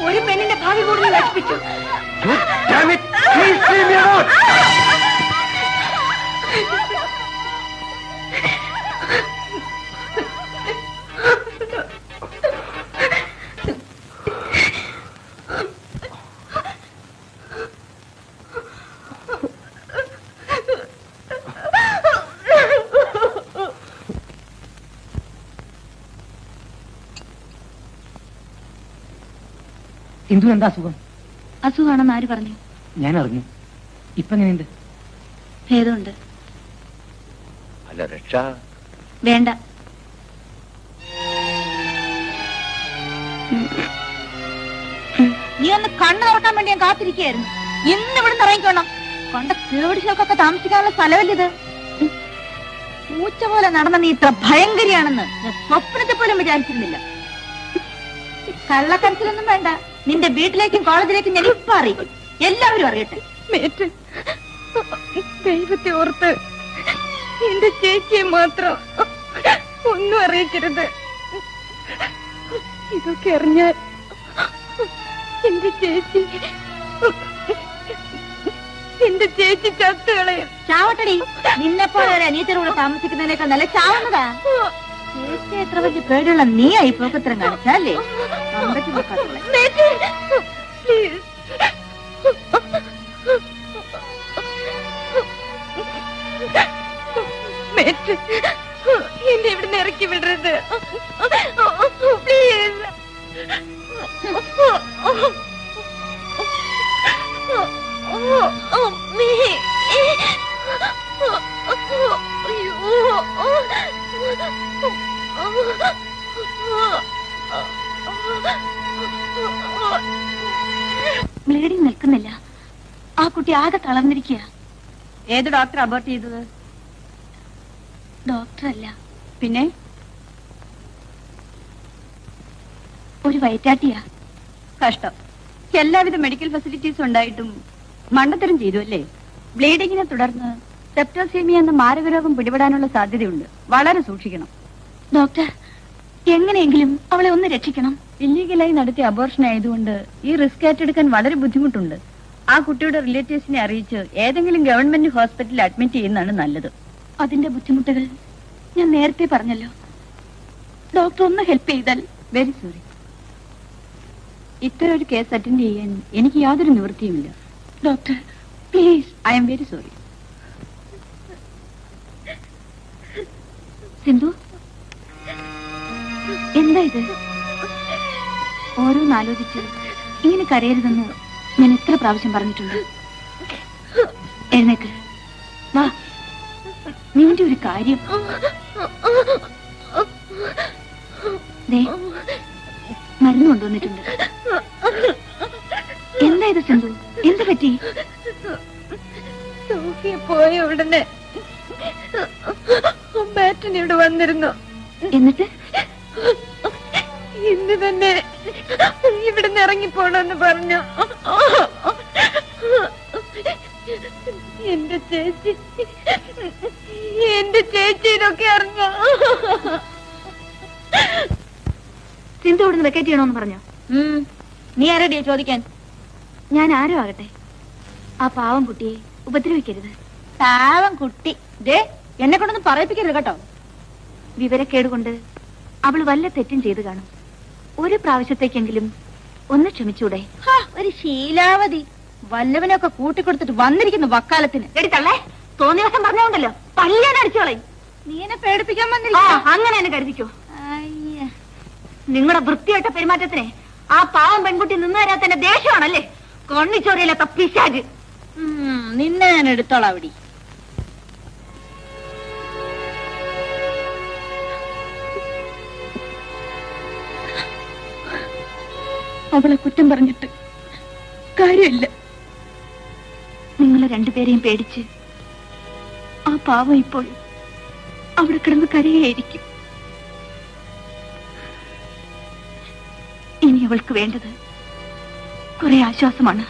ഒരു പെണ്ണിന്റെ ഭാവി കൂടുതൽ നശിപ്പിച്ചു. സിന്ധു എന്താ അസുഖം? അസുഖമാണെന്ന് ആര് പറഞ്ഞു? ഞാൻ അറിഞ്ഞു. ഇപ്പൊ എങ്ങനെയുണ്ട്? ഭേദമുണ്ട്. അല്ല രക്ഷ വേണ്ട. നീ ഒന്ന് കണ്ണു തുറക്കാൻ വേണ്ടി ഞാൻ കാത്തിരിക്കുകയായിരുന്നു. ഇന്ന് ഇവിടുന്ന് ഇറങ്ങിക്കോണം. കൊണ്ട കേടിശോക്കൊക്കെ താമസിക്കാനുള്ള സ്ഥലമല്ലിത്. പൂച്ച പോലെ നടന്ന നീ ഇത്ര ഭയങ്കരിയാണെന്ന് ഞാൻ സ്വപ്നത്തെ പോലും വിചാരിച്ചിരുന്നില്ല. കള്ളക്കരച്ചിലൊന്നും വേണ്ട. നിന്റെ വീട്ടിലേക്കും കോളേജിലേക്കും ഞാൻ ഇപ്പൊ അറിയിക്കും. എല്ലാവരും അറിയട്ടെ. ദൈവത്തെ ഓർത്ത് എന്റെ ചേച്ചിയെ മാത്രം ഒന്നും അറിയിക്കരുത്. ഇതൊക്കെ അറിഞ്ഞാൽ എന്റെ ചേച്ചി ചത്തുകളയും. ചാവട്ടടി. നിന്നെപ്പോലെ ഒരു അനിയത്തിലൂടെ താമസിക്കുന്നതിനേക്കാൾ നല്ല ചാവുന്നതാ. ചേച്ചി എത്ര വലിയ പേടിയുള്ള നീ ആയി പോക്കത്തരം കാണിച്ചല്ലേ? എന്നെ ഇവിടുന്ന് ഇറക്കി വിടരുത് പ്ലീസ്. ബ്ലീഡിങ് നിൽക്കുന്നില്ല. ആ കുട്ടി ആകെ തളർന്നിരിക്കുക. ഏത് ഡോക്ടർ അബോർട്ട് ചെയ്തത്? ഡോക്ടറല്ല, പിന്നെ ഒരു വയറ്റാട്ടിയാ. കഷ്ടം. എല്ലാവിധ മെഡിക്കൽ ഫെസിലിറ്റീസ് ഉണ്ടായിട്ടും മണ്ടത്തരം ചെയ്തു അല്ലേ? ബ്ലീഡിങ്ങിനെ തുടർന്ന് സെപ്റ്റോസീമിയ എന്ന മാരകരോഗം പിടിപെടാനുള്ള സാധ്യതയുണ്ട്. വളരെ സൂക്ഷിക്കണം. ഡോക്ടർ, എങ്ങനെയെങ്കിലും അവളെ ഒന്ന് രക്ഷിക്കണം. ഇല്ലീഗലായി നടത്തിയ അബോർഷൻ ആയതുകൊണ്ട് ഈ റിസ്ക് ഏറ്റെടുക്കാൻ വളരെ ബുദ്ധിമുട്ടുണ്ട്. ആ കുട്ടിയുടെ റിലേറ്റീവ്സിനെ അറിയിച്ച് ഏതെങ്കിലും ഗവൺമെന്റ് ഹോസ്പിറ്റലിൽ അഡ്മിറ്റ് ചെയ്യുന്നതാണ് നല്ലത്. അതിന്റെ ബുദ്ധിമുട്ടുകൾ ഞാൻ നേരത്തെ പറഞ്ഞല്ലോ. ഡോക്ടർ ഒന്ന് ഹെൽപ്പ് ചെയ്താൽ. Very sorry. ഇത്തരം ഒരു കേസ് അറ്റൻഡ് ചെയ്യാൻ എനിക്ക് യാതൊരു നിവൃത്തിയുമില്ല. Doctor please. I am very sorry. Sindhu, എന്താ ഇത്? ഓരോന്നാലോചിച്ച് ഇങ്ങനെ കരയരുതെന്ന് ഞാൻ എത്ര പ്രാവശ്യം പറഞ്ഞിട്ടുണ്ട്. എഴുന്നേക്ക് വാ. നിന്റെ ഒരു കാര്യം. മരുന്ന് കൊണ്ടുവന്നിട്ടുണ്ട്. എന്താ ഇത് സിന്ധു? എന്ത് പറ്റി? പോയ ഉടനെ ബാറ്റൻ ഇവിടെ വന്നിരുന്നു. എന്നിട്ട് ഇന്ന് തന്നെ ഇവിടുന്ന് ഇറങ്ങിപ്പോണെന്ന് പറഞ്ഞു. എന്റെ ചേച്ചി ഇതൊക്കെ അറിഞ്ഞ. സിന്ധു ഇവിടുന്ന് വെക്കേറ്റ് ചെയ്യണമെന്ന് പറഞ്ഞോ? നീ ആരടിയോ ചോദിക്കാൻ? ഞാൻ ആരോ ആകട്ടെ, ആ പാവം കുട്ടിയെ ഉപദ്രവിക്കരുത്. പാവം കുട്ടി എന്നെ കൊണ്ടൊന്നും പറയിപ്പിക്കരുത് കേട്ടോ. വിവരക്കേടുകൊണ്ട് അവൾ വല്ല തെറ്റും ചെയ്തു കാണും. ഒരു പ്രാവശ്യത്തേക്കെങ്കിലും ഒന്ന് ക്ഷമിച്ചൂടെ? ഒരു ശീലാവതി. വല്ലവനൊക്കെ കൂട്ടിക്കൊടുത്തിട്ട് വന്നിരിക്കുന്നു വക്കാലത്തിന്. എടുത്തള്ളേ, തോന്നിയ ദിവസം പറഞ്ഞോണ്ടല്ലോ പല്ലിയാൻ അടിച്ചോളെ. നീ എന്നെ പേടിപ്പിക്കാൻ വന്നില്ല. അങ്ങനെ എന്നെ കരുതിക്കോ. നിങ്ങളുടെ വൃത്തിയായിട്ട പെരുമാറ്റത്തിനെ ആ പാവം പെൺകുട്ടി നിന്ന് തരാത്തന്റെ ദേഷ്യമാണല്ലേ? കൊണ്ണിച്ചോറിയില്ലാത്ത പിശാച്. നിന്നെ ഞാൻ എടുത്തോളാം. അവിടെ അവളെ കുറ്റം പറഞ്ഞിട്ട് കാര്യമില്ല. നിങ്ങളെ രണ്ടുപേരെയും പേടിച്ച് ആ പാവം ഇപ്പോൾ അവിടെ കിടന്ന് കരയായിരിക്കും. ഇനി അവൾക്ക് വേണ്ടത് കുറെ ആശ്വാസമാണ്.